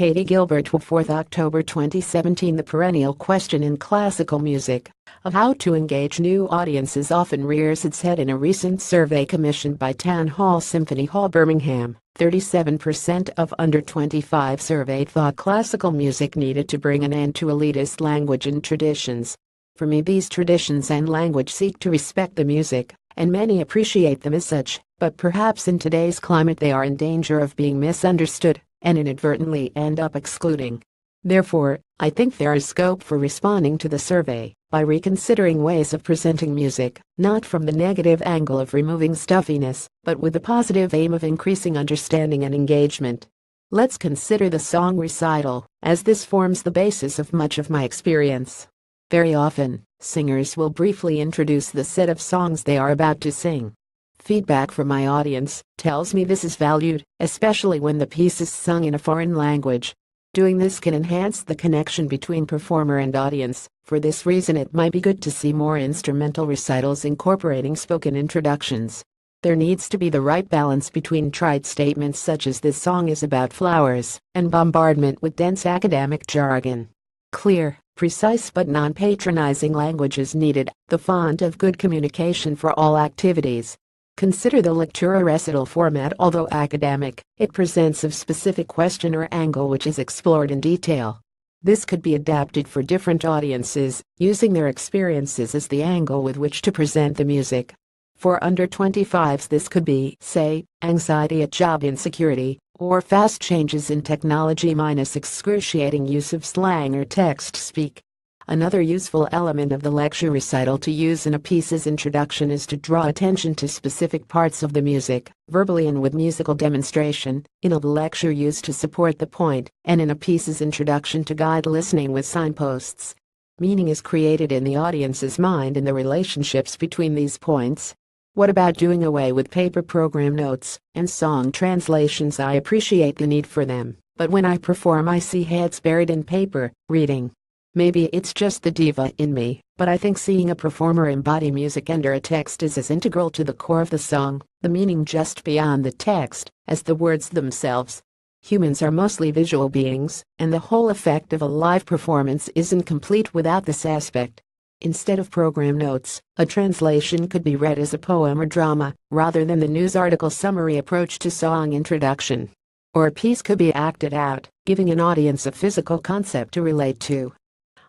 Katie GilbertWed, 4th October 2017. The perennial question in classical music of how to engage new audiences often rears its head in a recent survey commissioned by Town Hall Symphony Hall, Birmingham. 37% of under 25 surveyed thought classical music needed to bring an end to elitist language and traditions. For me, these traditions and language seek to respect the music, and many appreciate them as such, but perhaps in today's climate they are in danger of being misunderstood and inadvertently end up excluding. Therefore, I think there is scope for responding to the survey by reconsidering ways of presenting music, not from the negative angle of removing stuffiness, but with the positive aim of increasing understanding and engagement. Let's consider the song recital, as this forms the basis of much of my experience. Very often, singers will briefly introduce the set of songs they are about to sing. Feedback from my audience tells me this is valued, especially when the piece is sung in a foreign language. Doing this can enhance the connection between performer and audience. For this reason, it might be good to see more instrumental recitals incorporating spoken introductions. There needs to be the right balance between trite statements such as "this song is about flowers" and bombardment with dense academic jargon. Clear, precise but non-patronizing language is needed, the font of good communication for all activities. Consider the lectura recital format. Although academic, it presents a specific question or angle which is explored in detail. This could be adapted for different audiences, using their experiences as the angle with which to present the music. For under 25s, this could be, say, anxiety at job insecurity, or fast changes in technology minus excruciating use of slang or text speak. Another useful element of the lecture recital to use in a piece's introduction is to draw attention to specific parts of the music, verbally and with musical demonstration, in a lecture used to support the point, and in a piece's introduction to guide listening with signposts. Meaning is created in the audience's mind in the relationships between these points. What about doing away with paper program notes and song translations? I appreciate the need for them, but when I perform I see heads buried in paper, reading. Maybe it's just the diva in me, but I think seeing a performer embody music under a text is as integral to the core of the song, the meaning just beyond the text, as the words themselves. Humans are mostly visual beings, and the whole effect of a live performance isn't complete without this aspect. Instead of program notes, a translation could be read as a poem or drama, rather than the news article summary approach to song introduction. Or a piece could be acted out, giving an audience a physical concept to relate to.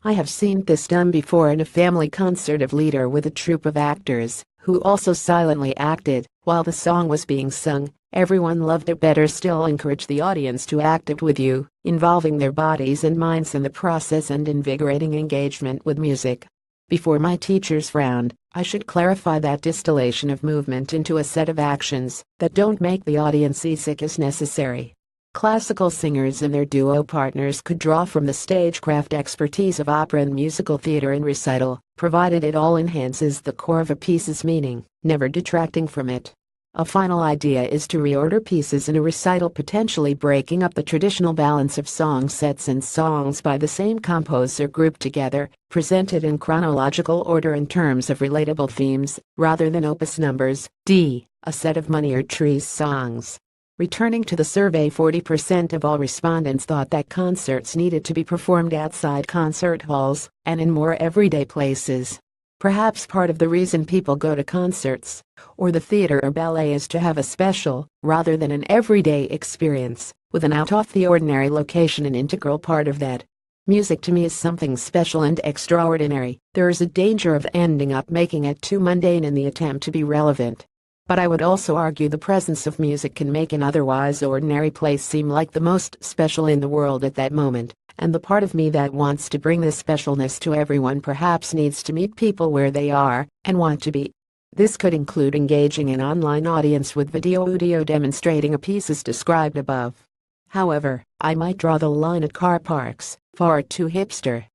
I have seen this done before in a family concert of Leader with a troupe of actors, who also silently acted while the song was being sung. Everyone loved it. Better still, encourage the audience to act it with you, involving their bodies and minds in the process and invigorating engagement with music. Before my teachers frowned, I should clarify that distillation of movement into a set of actions that don't make the audience seasick is necessary. Classical singers and their duo partners could draw from the stagecraft expertise of opera and musical theater in recital, provided it all enhances the core of a piece's meaning, never detracting from it. A final idea is to reorder pieces in a recital, potentially breaking up the traditional balance of song sets and songs by the same composer grouped together, presented in chronological order in terms of relatable themes, rather than opus numbers. D. A set of Money or Trees songs. Returning to the survey, 40% of all respondents thought that concerts needed to be performed outside concert halls and in more everyday places. Perhaps part of the reason people go to concerts or the theater or ballet is to have a special, rather than an everyday experience, with an out-of-the-ordinary location an integral part of that. Music to me is something special and extraordinary. There is a danger of ending up making it too mundane in the attempt to be relevant. But I would also argue the presence of music can make an otherwise ordinary place seem like the most special in the world at that moment, and the part of me that wants to bring this specialness to everyone perhaps needs to meet people where they are and want to be. This could include engaging an online audience with video demonstrating a piece as described above. However, I might draw the line at car parks, far too hipster.